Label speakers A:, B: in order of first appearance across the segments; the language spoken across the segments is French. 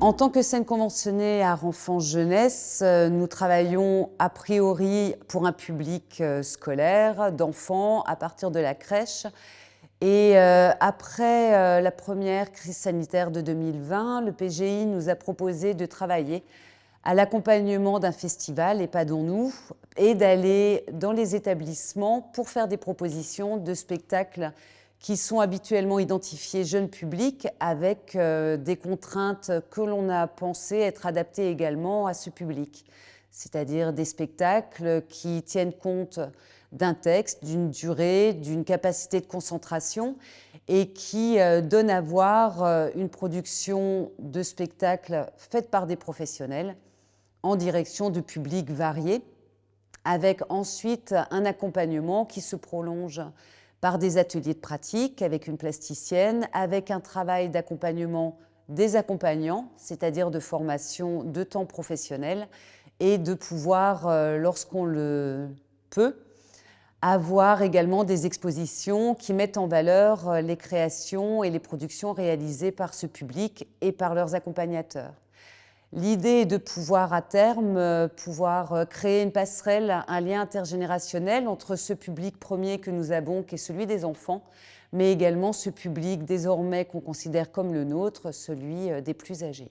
A: En tant que scène conventionnée Art Enfant Jeunesse, nous travaillons a priori pour un public scolaire, d'enfants à partir de la crèche. Et après la première crise sanitaire de 2020, le PGI nous a proposé de travailler à l'accompagnement d'un festival, Epadons-nous, et d'aller dans les établissements pour faire des propositions de spectacles qui sont habituellement identifiés jeunes publics avec des contraintes que l'on a pensé être adaptées également à ce public. C'est-à-dire des spectacles qui tiennent compte d'un texte, d'une durée, d'une capacité de concentration et qui donnent à voir une production de spectacles faite par des professionnels en direction de publics variés, avec ensuite un accompagnement qui se prolonge par des ateliers de pratique avec une plasticienne, avec un travail d'accompagnement des accompagnants, c'est-à-dire de formation de temps professionnel, et de pouvoir, lorsqu'on le peut, avoir également des expositions qui mettent en valeur les créations et les productions réalisées par ce public et par leurs accompagnateurs. L'idée est de pouvoir à terme créer une passerelle, un lien intergénérationnel entre ce public premier que nous avons, qui est celui des enfants, mais également ce public désormais qu'on considère comme le nôtre, celui des plus âgés.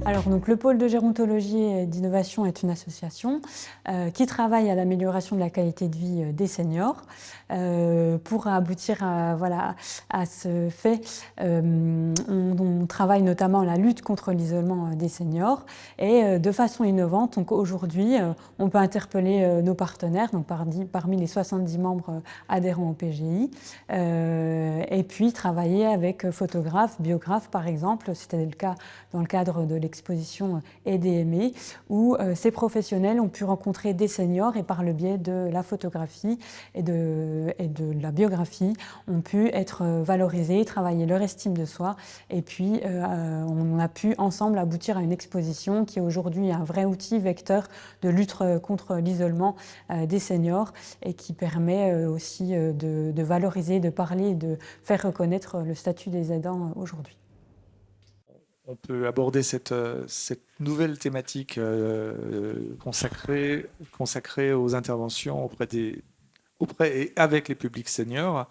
B: Alors, donc, le pôle de gérontologie et d'innovation est une association qui travaille à l'amélioration de la qualité de vie des seniors. Pour aboutir à ce fait, on travaille notamment à la lutte contre l'isolement des seniors et de façon innovante. Donc aujourd'hui, on peut interpeller nos partenaires, donc parmi les 70 membres adhérents au PGI, et puis travailler avec photographes, biographes par exemple. C'était le cas dans le cadre de l'exposition EDME, où ces professionnels ont pu rencontrer des seniors et par le biais de la photographie et de la biographie, ont pu être valorisés, travailler leur estime de soi, et puis on a pu ensemble aboutir à une exposition qui est aujourd'hui un vrai outil vecteur de lutte contre l'isolement des seniors et qui permet aussi de valoriser, de parler et de faire reconnaître le statut des aidants aujourd'hui.
C: On peut aborder cette nouvelle thématique consacrée aux interventions auprès et avec les publics seniors,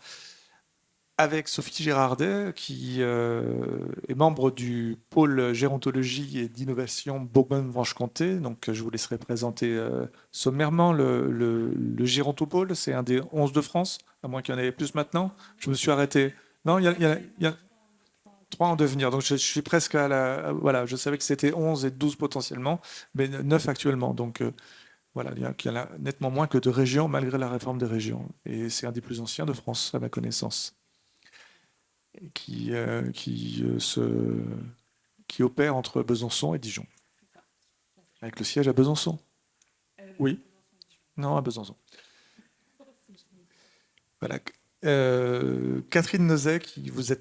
C: avec Sophie Girardet, qui est membre du pôle gérontologie et d'innovation Bourgogne-Franche-Comté. Donc, je vous laisserai présenter sommairement le Gérontopôle. C'est un des 11 de France, à moins qu'il y en ait plus maintenant. Je me suis arrêté. Non, il y a 3 en devenir. Donc, je suis presque à la... Voilà, je savais que c'était 11 et 12 potentiellement, mais 9 actuellement. Donc, voilà, il y en a nettement moins que de régions, malgré la réforme des régions. Et c'est un des plus anciens de France, à ma connaissance, qui opère entre Besançon et Dijon. Avec le siège à Besançon. Oui. Non, à Besançon. Voilà. Catherine Nozet, vous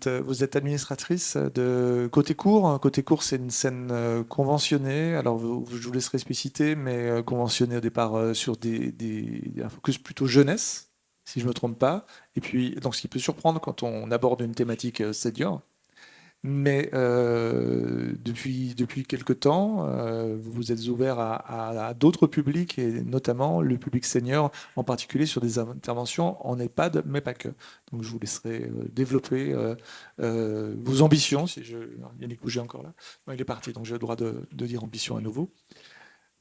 C: êtes administratrice de Côté Court. Côté Court, c'est une scène conventionnée. Alors, je vous laisserai expliciter, mais conventionnée au départ sur un focus plutôt jeunesse, si je ne me trompe pas. Et puis, donc, ce qui peut surprendre quand on aborde une thématique senior. Mais depuis quelque temps, vous vous êtes ouvert à d'autres publics, et notamment le public senior, en particulier sur des interventions en EHPAD, mais pas que. Donc je vous laisserai développer vos ambitions. Yannick Pouget encore là. Non, il est parti, donc j'ai le droit de dire ambition à nouveau.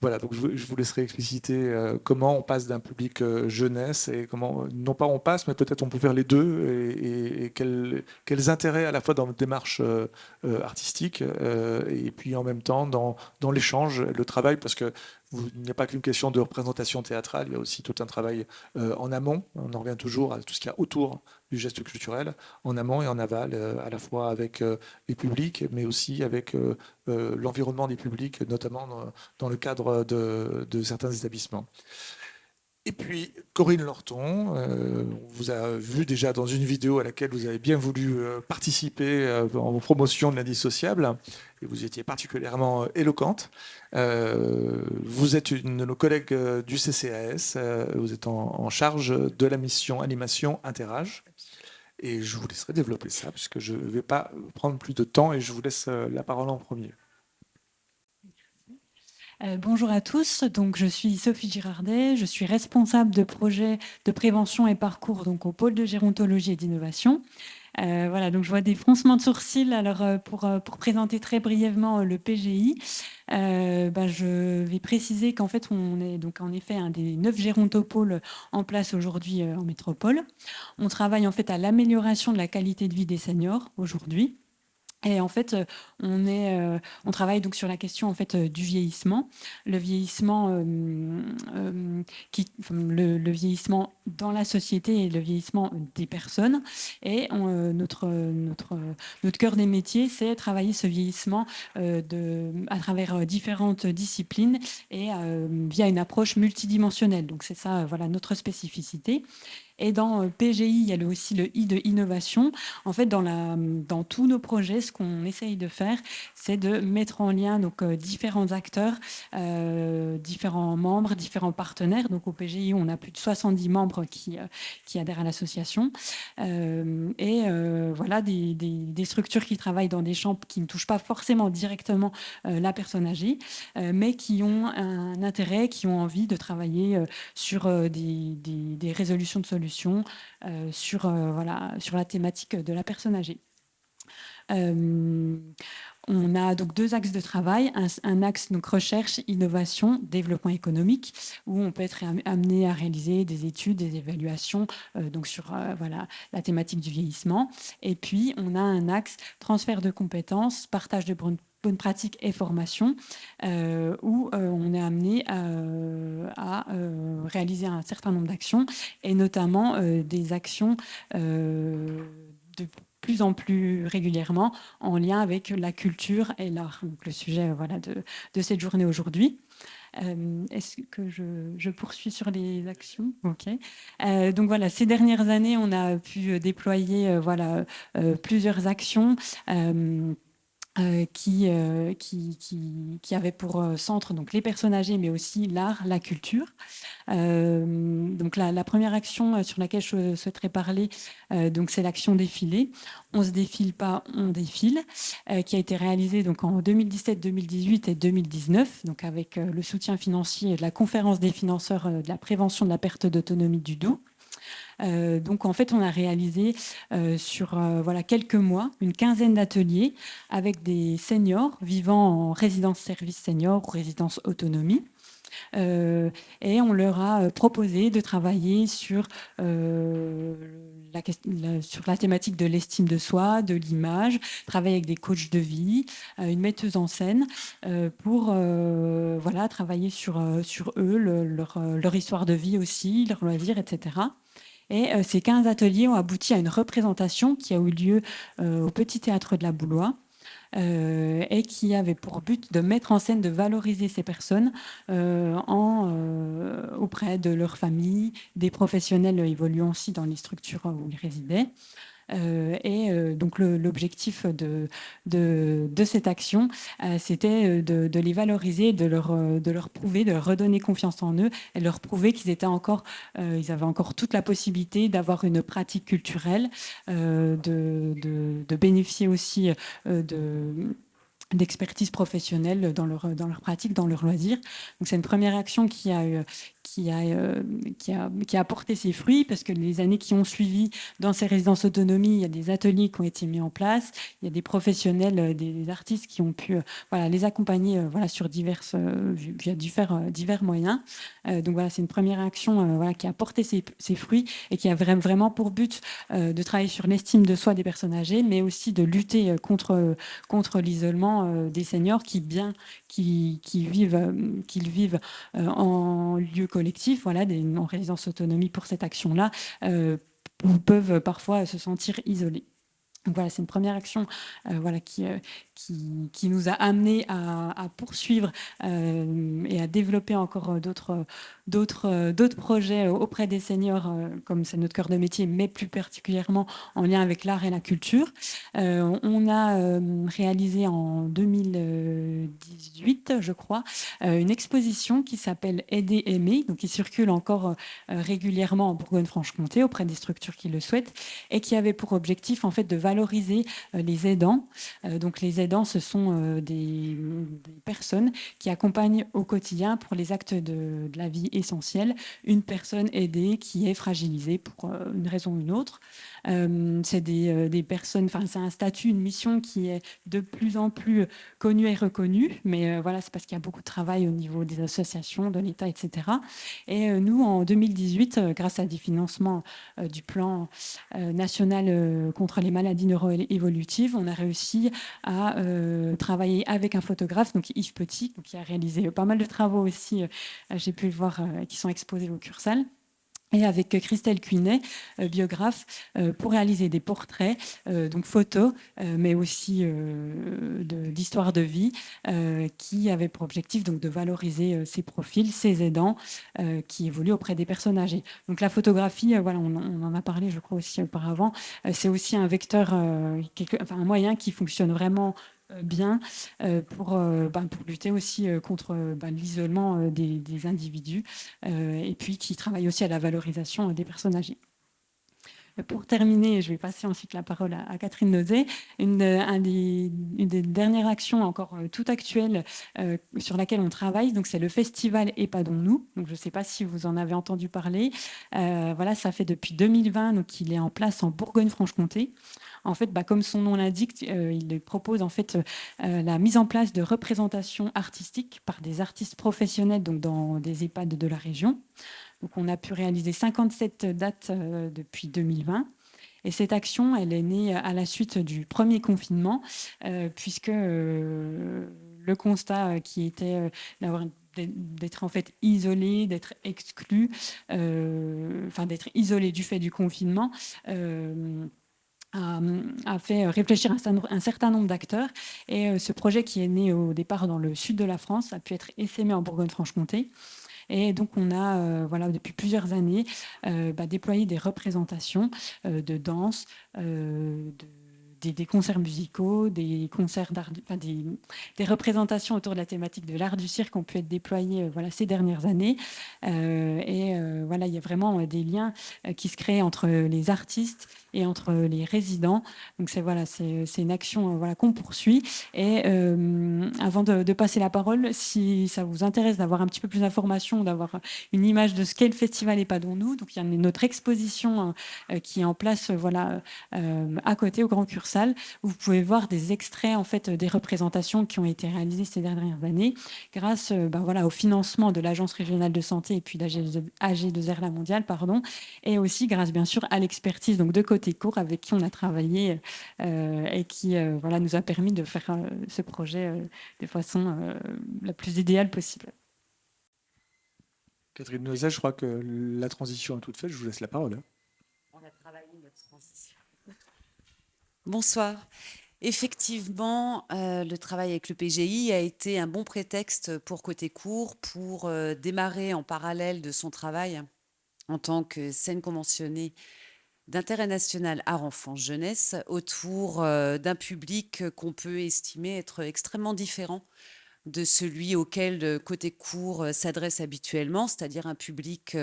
C: Voilà, donc je vous laisserai expliciter comment on passe d'un public jeunesse et comment, non pas on passe, mais peut-être on peut faire les deux et quels intérêts à la fois dans notre démarche artistique et puis en même temps dans l'échange, le travail, parce que il n'y a pas qu'une question de représentation théâtrale, il y a aussi tout un travail en amont. On en revient toujours à tout ce qu'il y a autour du geste culturel, en amont et en aval, à la fois avec les publics, mais aussi avec l'environnement des publics, notamment dans le cadre de certains établissements. Et puis, Corinne Lorton, on vous a vu déjà dans une vidéo à laquelle vous avez bien voulu participer en promotion de l'indissociable, et vous étiez particulièrement éloquente. Vous êtes une de nos collègues du CCAS, vous êtes en charge de la mission animation Interage. Et je vous laisserai développer ça, puisque je ne vais pas prendre plus de temps et je vous laisse la parole en premier.
B: Bonjour à tous, donc je suis Sophie Girardet, je suis responsable de projet de prévention et parcours donc au pôle de gérontologie et d'innovation. Voilà, donc je vois des froncements de sourcils. Alors pour présenter très brièvement le PGI, je vais préciser qu'en fait on est donc en effet un des 9 gérontopôles en place aujourd'hui en métropole. On travaille en fait à l'amélioration de la qualité de vie des seniors aujourd'hui. Et en fait, on travaille donc sur la question en fait du vieillissement, le vieillissement, le vieillissement dans la société et le vieillissement des personnes. Et notre cœur des métiers, c'est travailler ce vieillissement à travers différentes disciplines et via une approche multidimensionnelle. Donc c'est ça, voilà notre spécificité. Et dans PGI, il y a aussi le I de innovation. En fait, dans tous nos projets, ce qu'on essaye de faire, c'est de mettre en lien donc, différents acteurs, différents membres, différents partenaires. Donc au PGI, on a plus de 70 membres qui adhèrent à l'association. Voilà, des structures qui travaillent dans des champs qui ne touchent pas forcément directement la personne âgée, mais qui ont un intérêt, qui ont envie de travailler sur des résolutions de solutions, sur la thématique de la personne âgée. On a donc 2 axes de travail, un axe donc recherche, innovation, développement économique, où on peut être amené à réaliser des études, des évaluations donc sur la thématique du vieillissement. Et puis on a un axe transfert de compétences, partage de bonnes pratiques et formation, où on est amené à réaliser un certain nombre d'actions, et notamment des actions de plus en plus régulièrement en lien avec la culture et l'art. Donc le sujet de cette journée aujourd'hui. Est-ce que je poursuis sur les actions? Ok. Donc voilà, ces dernières années, on a pu déployer plusieurs actions. Qui avait pour centre donc les personnes âgées, mais aussi l'art, la culture. Donc la première action sur laquelle je souhaiterais parler, donc c'est l'action défilé. On se défile pas, on défile, qui a été réalisée donc en 2017, 2018 et 2019, donc avec le soutien financier de la conférence des financeurs de la prévention de la perte d'autonomie du Doubs. Donc en fait, on a réalisé sur quelques mois une quinzaine d'ateliers avec des seniors vivant en résidence service senior ou résidence autonomie. Et on leur a proposé de travailler sur la thématique de l'estime de soi, de l'image, travailler avec des coachs de vie, une metteuse en scène, pour travailler sur eux, leur histoire de vie aussi, leurs loisirs, etc. Et ces 15 ateliers ont abouti à une représentation qui a eu lieu au Petit Théâtre de la Boulois, et qui avait pour but de mettre en scène, de valoriser ces personnes auprès de leur famille, des professionnels évoluant aussi dans les structures où ils résidaient. Donc l'objectif de cette action, c'était de les valoriser, de leur prouver, de leur redonner confiance en eux et de leur prouver qu'ils étaient ils avaient encore toute la possibilité d'avoir une pratique culturelle, de bénéficier aussi d'expertise professionnelle dans leur pratique, dans leur loisir. Donc c'est une première action qui a porté ses fruits, parce que les années qui ont suivi dans ces résidences autonomie, il y a des ateliers qui ont été mis en place, il y a des professionnels, des artistes qui ont pu les accompagner sur via divers moyens. Donc voilà, c'est une première action qui a porté ses fruits et qui a vraiment pour but de travailler sur l'estime de soi des personnes âgées, mais aussi de lutter contre l'isolement des seniors qui vivent en lieu collectif, en résidence autonomie pour cette action-là, peuvent parfois se sentir isolés. Donc voilà, c'est une première action voilà, qui nous a amené à poursuivre et à développer encore d'autres projets auprès des seniors, comme c'est notre cœur de métier, mais plus particulièrement en lien avec l'art et la culture. On a réalisé en 2018, je crois, une exposition qui s'appelle Aider, aimer, donc qui circule encore régulièrement en Bourgogne-Franche-Comté auprès des structures qui le souhaitent, et qui avait pour objectif en fait de valoriser les aidants. Donc les aidants, ce sont des personnes qui accompagnent au quotidien pour les actes de la vie essentielle une personne aidée qui est fragilisée pour une raison ou une autre. C'est des personnes, enfin c'est un statut, une mission qui est de plus en plus connue et reconnue, mais voilà, c'est parce qu'il y a beaucoup de travail au niveau des associations, de l'État, etc. Et nous, en 2018, grâce à des financements du plan national contre les maladies neuroévolutives, on a réussi à travailler avec un photographe, donc Yves Petit, donc, qui a réalisé pas mal de travaux aussi, j'ai pu le voir, qui sont exposés au Cursal. Et avec Christelle Cuinet, biographe, pour réaliser des portraits, donc photos, mais aussi d'histoire de vie, qui avaient pour objectif donc, de valoriser ces profils, ces aidants qui évoluent auprès des personnes âgées. Donc la photographie, voilà, on en a parlé, je crois aussi auparavant, c'est aussi un vecteur, enfin, un moyen qui fonctionne vraiment bien pour lutter aussi contre l'isolement des individus et puis qui travaille aussi à la valorisation des personnes âgées. Pour terminer, je vais passer ensuite la parole à Catherine Nozet. Une des dernières actions encore tout actuelles sur laquelle on travaille, donc c'est le festival Épadons-nous. Donc je ne sais pas si vous en avez entendu parler. Voilà, ça fait depuis 2020, donc il est en place en Bourgogne-Franche-Comté. En fait, comme son nom l'indique, il propose en fait la mise en place de représentations artistiques par des artistes professionnels donc dans des EHPAD de la région. Donc, on a pu réaliser 57 dates depuis 2020. Et cette action, elle est née à la suite du premier confinement, puisque le constat qui était d'être en fait isolé, d'être exclu, d'être isolé du fait du confinement, a fait réfléchir un certain nombre d'acteurs. Et ce projet qui est né au départ dans le sud de la France a pu être essaimé en Bourgogne-Franche-Comté. Et donc, on a, depuis plusieurs années, déployé des représentations de danse, des concerts musicaux, des concerts d'art, des représentations autour de la thématique de l'art du cirque ont pu être déployées ces dernières années. Il y a vraiment des liens qui se créent entre les artistes et entre les résidents. Donc, c'est une action qu'on poursuit. Et avant de passer la parole, si ça vous intéresse d'avoir un petit peu plus d'informations, d'avoir une image de ce qu'est le festival Épadons-nous, donc il y a notre exposition qui est en place à côté au Grand Cursal. Où vous pouvez voir des extraits en fait des représentations qui ont été réalisées ces dernières années grâce au financement de l'Agence régionale de santé et puis d'AG2R La Mondiale, et aussi grâce bien sûr à l'expertise donc de Côté Court avec qui on a travaillé et qui nous a permis de faire ce projet de façon la plus idéale possible.
C: Catherine Nozet, je crois que la transition est toute faite. Je vous laisse la parole.
A: On a travaillé notre transition. Bonsoir. Effectivement, le travail avec le PGI a été un bon prétexte pour Côté Court pour démarrer en parallèle de son travail en tant que scène conventionnée d'intérêt national art enfance jeunesse autour d'un public qu'on peut estimer être extrêmement différent de celui auquel Côté Court s'adresse habituellement, c'est-à-dire un public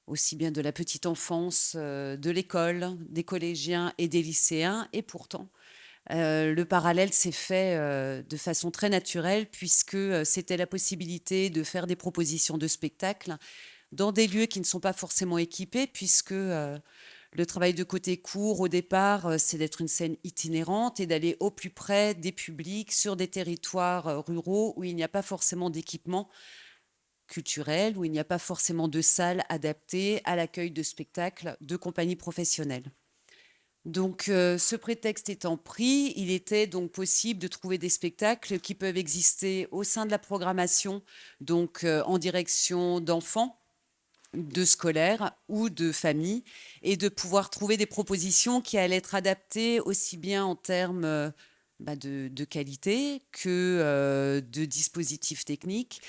A: aussi bien de la petite enfance, de l'école, des collégiens et des lycéens. Et pourtant, le parallèle s'est fait de façon très naturelle puisque c'était la possibilité de faire des propositions de spectacles dans des lieux qui ne sont pas forcément équipés puisque le travail de Côté Court, au départ, c'est d'être une scène itinérante et d'aller au plus près des publics sur des territoires ruraux où il n'y a pas forcément d'équipement culturel, où il n'y a pas forcément de salles adaptées à l'accueil de spectacles de compagnies professionnelles. Donc, ce prétexte étant pris, il était donc possible de trouver des spectacles qui peuvent exister au sein de la programmation, donc en direction d'enfants, de scolaires ou de familles et de pouvoir trouver des propositions qui allaient être adaptées aussi bien en termes de qualité que de dispositifs techniques,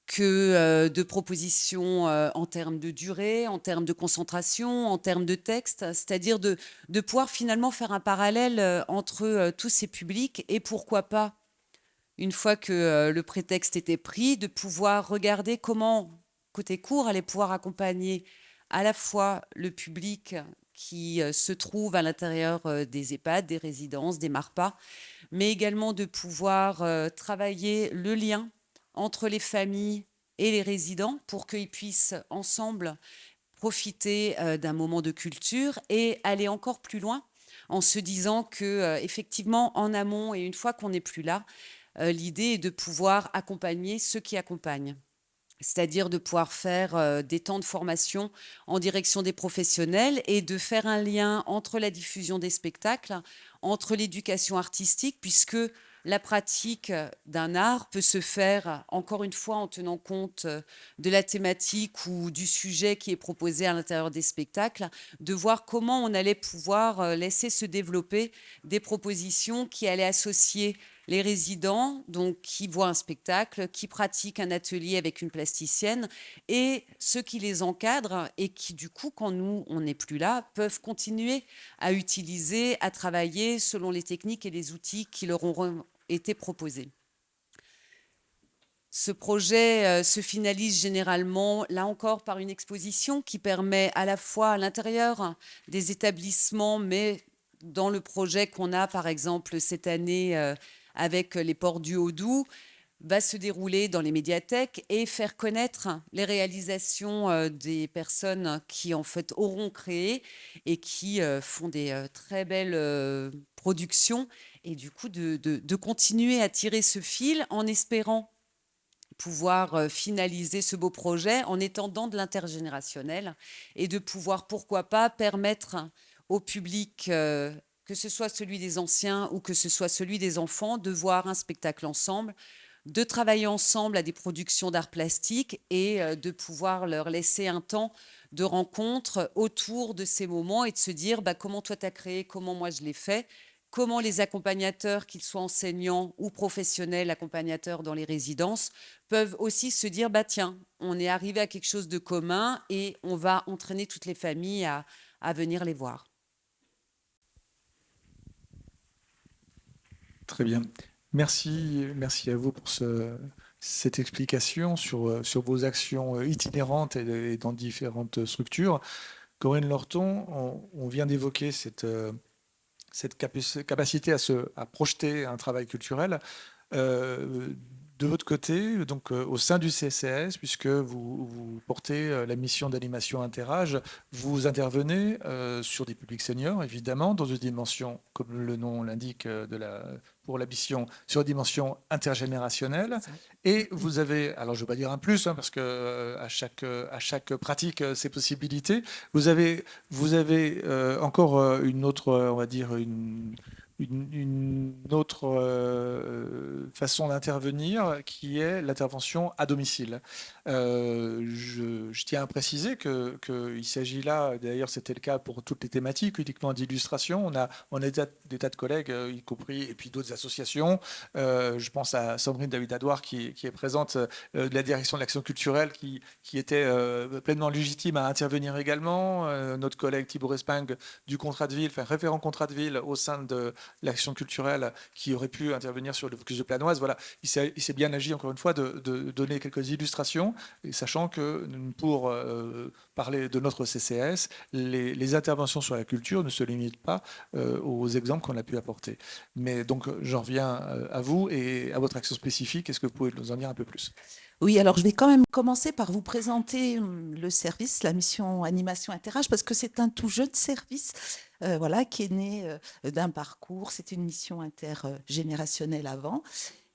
A: que de propositions en termes de durée, en termes de concentration, en termes de texte, c'est-à-dire de pouvoir finalement faire un parallèle entre tous ces publics et pourquoi pas, une fois que le prétexte était pris, de pouvoir regarder comment, côté cours, allait pouvoir accompagner à la fois le public qui se trouve à l'intérieur des EHPAD, des résidences, des MARPA, mais également de pouvoir travailler le lien entre les familles et les résidents pour qu'ils puissent ensemble profiter d'un moment de culture et aller encore plus loin en se disant que effectivement en amont et une fois qu'on n'est plus là, l'idée est de pouvoir accompagner ceux qui accompagnent. C'est-à-dire de pouvoir faire des temps de formation en direction des professionnels et de faire un lien entre la diffusion des spectacles, entre l'éducation artistique, puisque la pratique d'un art peut se faire, encore une fois, en tenant compte de la thématique ou du sujet qui est proposé à l'intérieur des spectacles, de voir comment on allait pouvoir laisser se développer des propositions qui allaient associer les résidents, donc qui voient un spectacle, qui pratiquent un atelier avec une plasticienne, et ceux qui les encadrent et qui, du coup, quand nous, on n'est plus là, peuvent continuer à utiliser, à travailler selon les techniques et les outils qui leur ont été proposés. Ce projet se finalise généralement, là encore, par une exposition qui permet à la fois à l'intérieur des établissements, mais dans le projet qu'on a, par exemple, cette année avec les Ports du Haut-Doubs, va se dérouler dans les médiathèques et faire connaître les réalisations des personnes qui, en fait, auront créé et qui font des très belles productions. Et du coup, de continuer à tirer ce fil en espérant pouvoir finaliser ce beau projet en étendant de l'intergénérationnel et de pouvoir, pourquoi pas, permettre au public, que ce soit celui des anciens ou que ce soit celui des enfants, de voir un spectacle ensemble, de travailler ensemble à des productions d'art plastique et de pouvoir leur laisser un temps de rencontre autour de ces moments et de se dire comment toi tu as créé, comment moi je l'ai fait, comment les accompagnateurs, qu'ils soient enseignants ou professionnels, accompagnateurs dans les résidences, peuvent aussi se dire, tiens, on est arrivé à quelque chose de commun et on va entraîner toutes les familles à venir les voir.
C: Très bien. Merci, merci à vous pour cette explication sur vos actions itinérantes et dans différentes structures. Corinne Lorton, on vient d'évoquer cette capacité à projeter un travail culturel. De votre côté, donc au sein du CCS, puisque vous portez la mission d'animation interage, vous intervenez sur des publics seniors, évidemment, dans une dimension, comme le nom l'indique, pour la mission, sur une dimension intergénérationnelle. Et vous avez, alors je ne vais pas dire un plus, parce que à chaque pratique, ses possibilités, vous avez encore une autre, on va dire, une autre façon d'intervenir qui est l'intervention à domicile. Je tiens à préciser qu'il s'agit là, d'ailleurs c'était le cas pour toutes les thématiques, uniquement d'illustration. On a des tas de collègues, y compris, et puis d'autres associations. Je pense à Sandrine David-Adouard qui est présente de la direction de l'action culturelle qui était pleinement légitime à intervenir également. Notre collègue Thibaut Resping du contrat de ville, enfin référent contrat de ville au sein de l'action culturelle qui aurait pu intervenir sur le focus de Planoise. Voilà, il s'est bien agi, encore une fois, de donner quelques illustrations, et sachant que pour parler de notre CCS, les interventions sur la culture ne se limitent pas aux exemples qu'on a pu apporter. Mais donc, j'en reviens à vous et à votre action spécifique. Est-ce que vous pouvez nous en dire un peu plus ?
D: Oui, alors je vais quand même commencer par vous présenter le service, la mission Animation Interage, parce que c'est un tout jeune service voilà, qui est né d'un parcours. C'était une mission intergénérationnelle avant,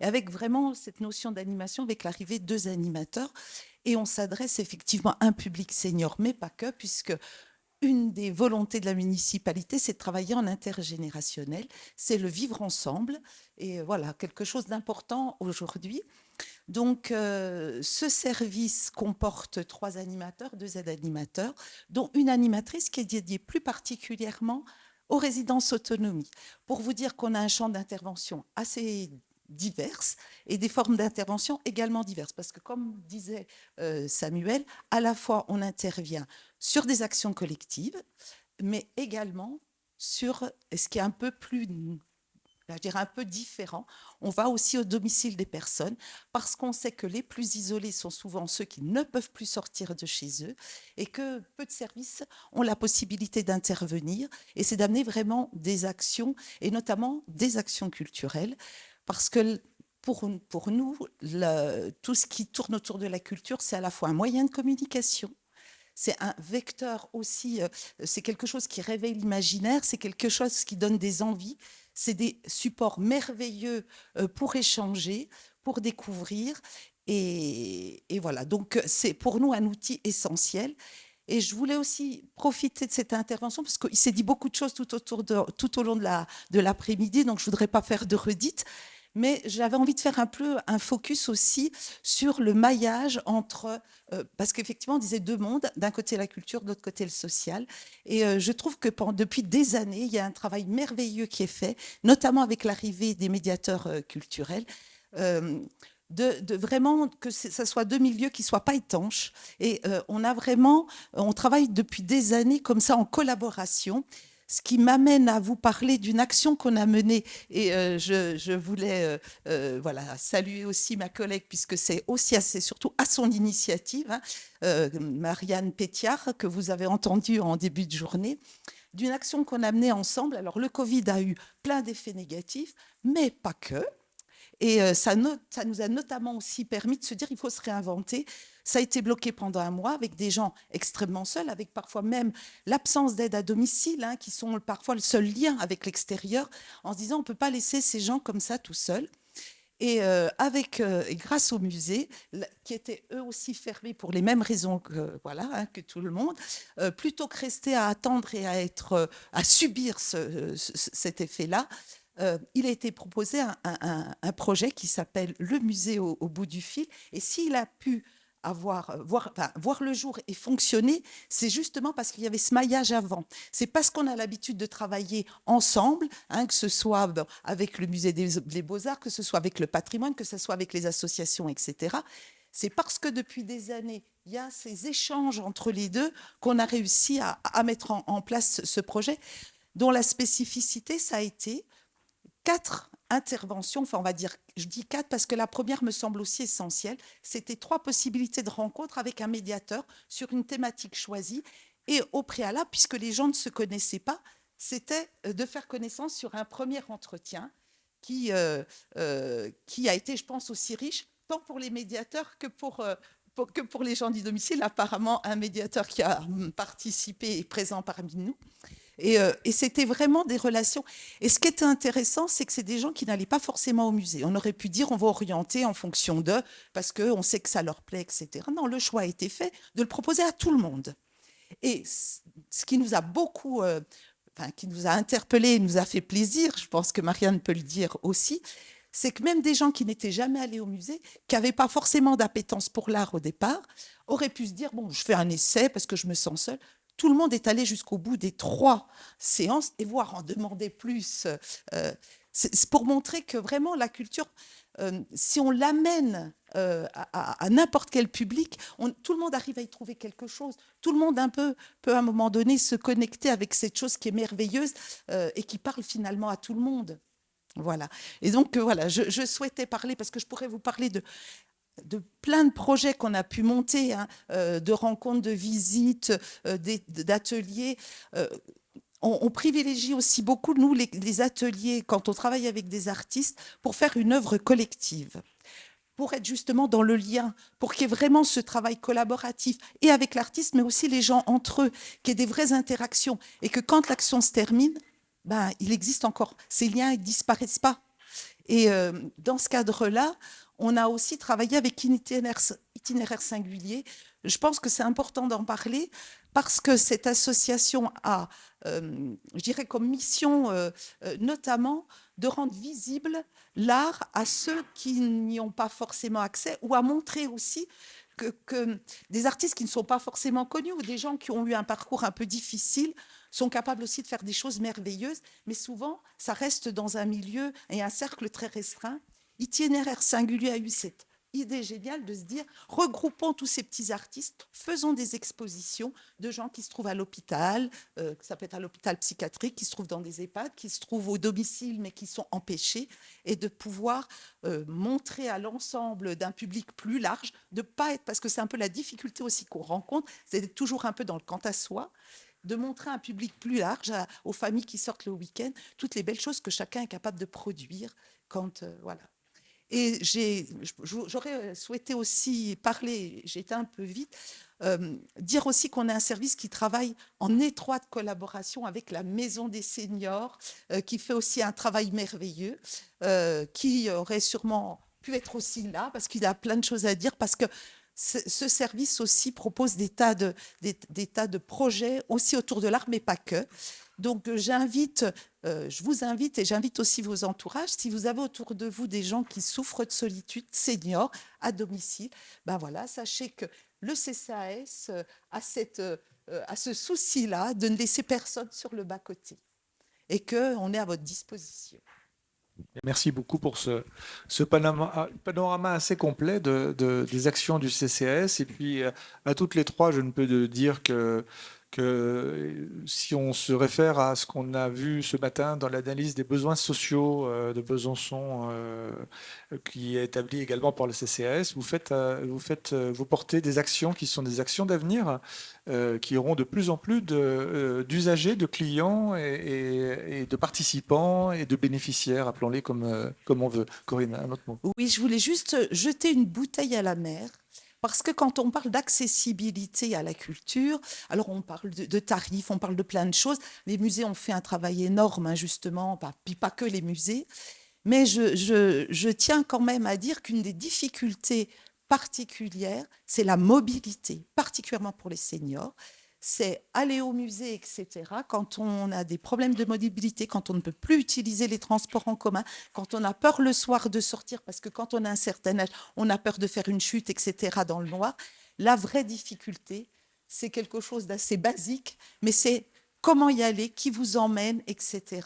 D: et avec vraiment cette notion d'animation, avec l'arrivée de 2 animateurs. Et on s'adresse effectivement à un public senior, mais pas que, puisque une des volontés de la municipalité, c'est de travailler en intergénérationnel, c'est le vivre ensemble. Et voilà, quelque chose d'important aujourd'hui. Donc, ce service comporte 3 animateurs, 2 aides-animateurs, dont une animatrice qui est dédiée plus particulièrement aux résidences autonomie. Pour vous dire qu'on a un champ d'intervention assez diverses et des formes d'intervention également diverses. Parce que comme disait Samuel, à la fois on intervient sur des actions collectives, mais également sur ce qui est un peu plus, je dirais un peu différent. On va aussi au domicile des personnes parce qu'on sait que les plus isolés sont souvent ceux qui ne peuvent plus sortir de chez eux et que peu de services ont la possibilité d'intervenir. Et c'est d'amener vraiment des actions et notamment des actions culturelles parce que pour nous, tout ce qui tourne autour de la culture, c'est à la fois un moyen de communication, c'est un vecteur aussi, c'est quelque chose qui réveille l'imaginaire, c'est quelque chose qui donne des envies, c'est des supports merveilleux pour échanger, pour découvrir. Et voilà, donc c'est pour nous un outil essentiel. Et je voulais aussi profiter de cette intervention parce qu'il s'est dit beaucoup de choses tout au long de l'après-midi, donc je ne voudrais pas faire de redites. Mais j'avais envie de faire un peu un focus aussi sur le maillage entre, parce qu'effectivement, on disait deux mondes, d'un côté la culture, de l'autre côté le social. Et je trouve que depuis des années, il y a un travail merveilleux qui est fait, notamment avec l'arrivée des médiateurs culturels. De vraiment que ça soit deux milieux qui ne soient pas étanches. Et on travaille depuis des années comme ça en collaboration. Ce qui m'amène à vous parler d'une action qu'on a menée. Et je voulais voilà, saluer aussi ma collègue, puisque c'est surtout à son initiative, hein, Marianne Pétiard, que vous avez entendue en début de journée, d'une action qu'on a menée ensemble. Alors, le Covid a eu plein d'effets négatifs, mais pas que. Et ça nous a notamment aussi permis de se dire qu'il faut se réinventer. Ça a été bloqué pendant un mois avec des gens extrêmement seuls, avec parfois même l'absence d'aide à domicile, hein, qui sont parfois le seul lien avec l'extérieur, en se disant on ne peut pas laisser ces gens comme ça tout seuls. Et grâce au musée, qui étaient eux aussi fermés pour les mêmes raisons que, voilà, hein, que tout le monde, plutôt que rester à attendre et à subir cet effet-là, il a été proposé un projet qui s'appelle Le musée au bout du fil. Et s'il a pu voir le jour et fonctionner, c'est justement parce qu'il y avait ce maillage avant. C'est parce qu'on a l'habitude de travailler ensemble, hein, que ce soit avec le musée des Beaux-Arts, que ce soit avec le patrimoine, que ce soit avec les associations, etc. C'est parce que depuis des années, il y a ces échanges entre les deux qu'on a réussi à mettre en place ce projet, dont la spécificité, ça a été 4 interventions, enfin on va dire, je dis 4 parce que la première me semble aussi essentielle, c'était 3 possibilités de rencontre avec un médiateur sur une thématique choisie. Et au préalable, puisque les gens ne se connaissaient pas, c'était de faire connaissance sur un premier entretien qui a été, je pense, aussi riche, tant pour les médiateurs que pour les gens du domicile. Apparemment, un médiateur qui a participé est présent parmi nous. Et c'était vraiment des relations. Et ce qui était intéressant, c'est que c'est des gens qui n'allaient pas forcément au musée. On aurait pu dire on va orienter en fonction d'eux, parce qu'on sait que ça leur plaît, etc. Non, le choix a été fait de le proposer à tout le monde. Et ce qui nous a beaucoup, qui nous a interpellés et nous a fait plaisir, je pense que Marianne peut le dire aussi, c'est que même des gens qui n'étaient jamais allés au musée, qui n'avaient pas forcément d'appétence pour l'art au départ, auraient pu se dire, bon, je fais un essai parce que je me sens seule. Tout le monde est allé jusqu'au bout des 3 séances et voire en demander plus. C'est pour montrer que vraiment la culture, si on l'amène à n'importe quel public, tout le monde arrive à y trouver quelque chose. Tout le monde peut à un moment donné se connecter avec cette chose qui est merveilleuse et qui parle finalement à tout le monde. Voilà. Et donc, voilà, je souhaitais parler, parce que je pourrais vous parler de plein de projets qu'on a pu monter, hein, de rencontres, de visites, d'ateliers. On privilégie aussi beaucoup, nous, les ateliers, quand on travaille avec des artistes, pour faire une œuvre collective, pour être justement dans le lien, pour qu'il y ait vraiment ce travail collaboratif, et avec l'artiste, mais aussi les gens entre eux, qu'il y ait des vraies interactions, et que quand l'action se termine, ben, il existe encore. Ces liens ne disparaissent pas. Et dans ce cadre-là, on a aussi travaillé avec Itinéraire singulier. Je pense que c'est important d'en parler parce que cette association a, je dirais, comme mission notamment de rendre visible l'art à ceux qui n'y ont pas forcément accès, ou à montrer aussi que des artistes qui ne sont pas forcément connus ou des gens qui ont eu un parcours un peu difficile sont capables aussi de faire des choses merveilleuses, mais souvent, ça reste dans un milieu et un cercle très restreint. Itinéraire singulier a eu cette idée géniale de se dire, regroupons tous ces petits artistes, faisons des expositions de gens qui se trouvent à l'hôpital, ça peut être à l'hôpital psychiatrique, qui se trouvent dans des EHPAD, qui se trouvent au domicile mais qui sont empêchés, et de pouvoir montrer à l'ensemble d'un public plus large, de pas être, parce que c'est un peu la difficulté aussi qu'on rencontre, c'est d'être toujours un peu dans le quant à soi, de montrer à un public plus large, aux familles qui sortent le week-end, toutes les belles choses que chacun est capable de produire quand, voilà. Et j'aurais souhaité aussi parler, j'ai été un peu vite, dire aussi qu'on a un service qui travaille en étroite collaboration avec la Maison des Seniors, qui fait aussi un travail merveilleux, qui aurait sûrement pu être aussi là, parce qu'il a plein de choses à dire, parce que ce service aussi propose des tas de projets aussi autour de l'art, mais pas que. Donc je vous invite et j'invite aussi vos entourages, si vous avez autour de vous des gens qui souffrent de solitude, seniors, à domicile, ben voilà, sachez que le CCAS a ce souci-là de ne laisser personne sur le bas-côté et qu'on est à votre disposition.
C: Merci beaucoup pour ce panorama assez complet des actions du CCAS. Et puis, à toutes les trois, je ne peux dire que si on se réfère à ce qu'on a vu ce matin dans l'analyse des besoins sociaux de Besançon, qui est établi également par le CCAS, vous portez des actions qui sont des actions d'avenir, qui auront de plus en plus d'usagers, de clients et de participants et de bénéficiaires, appelons-les comme on veut. Corinne, un autre mot.
D: Oui, je voulais juste jeter une bouteille à la mer. Parce que quand on parle d'accessibilité à la culture, alors on parle de tarifs, on parle de plein de choses. Les musées ont fait un travail énorme, hein, justement, puis pas que les musées. Mais je tiens quand même à dire qu'une des difficultés particulières, c'est la mobilité, particulièrement pour les seniors. C'est aller au musée, etc. Quand on a des problèmes de mobilité, quand on ne peut plus utiliser les transports en commun, quand on a peur le soir de sortir, parce que quand on a un certain âge, on a peur de faire une chute, etc. dans le noir. La vraie difficulté, c'est quelque chose d'assez basique, mais c'est comment y aller, qui vous emmène, etc.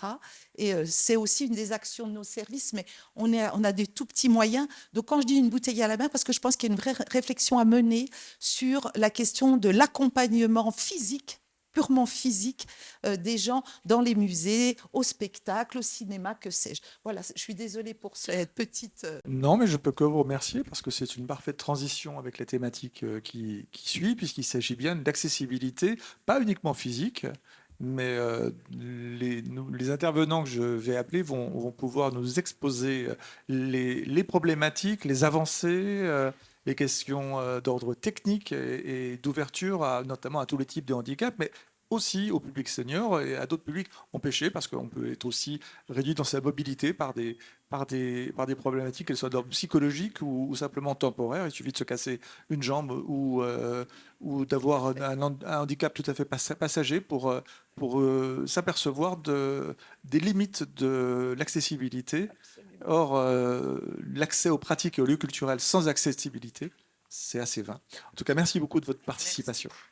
D: Et c'est aussi une des actions de nos services, mais on a des tout petits moyens. Donc quand je dis une bouteille à la main, parce que je pense qu'il y a une vraie réflexion à mener sur la question de l'accompagnement physique, purement physique, des gens dans les musées, au spectacle, au cinéma, que sais-je. Voilà, je suis désolée pour cette petite...
C: Non, mais je peux que vous remercier parce que c'est une parfaite transition avec la thématique qui suit, puisqu'il s'agit bien d'accessibilité, pas uniquement physique, mais les intervenants que je vais appeler vont pouvoir nous exposer les problématiques, les avancées, les questions d'ordre technique et d'ouverture notamment à tous les types de handicap, mais aussi au public senior et à d'autres publics empêchés, parce qu'on peut être aussi réduit dans sa mobilité par des problématiques, qu'elles soient d'ordre psychologique ou simplement temporaire. Il suffit de se casser une jambe ou d'avoir un handicap tout à fait passager pour s'apercevoir des limites de l'accessibilité. Or, l'accès aux pratiques et aux lieux culturels sans accessibilité, c'est assez vain. En tout cas, merci beaucoup de votre participation.
D: Merci.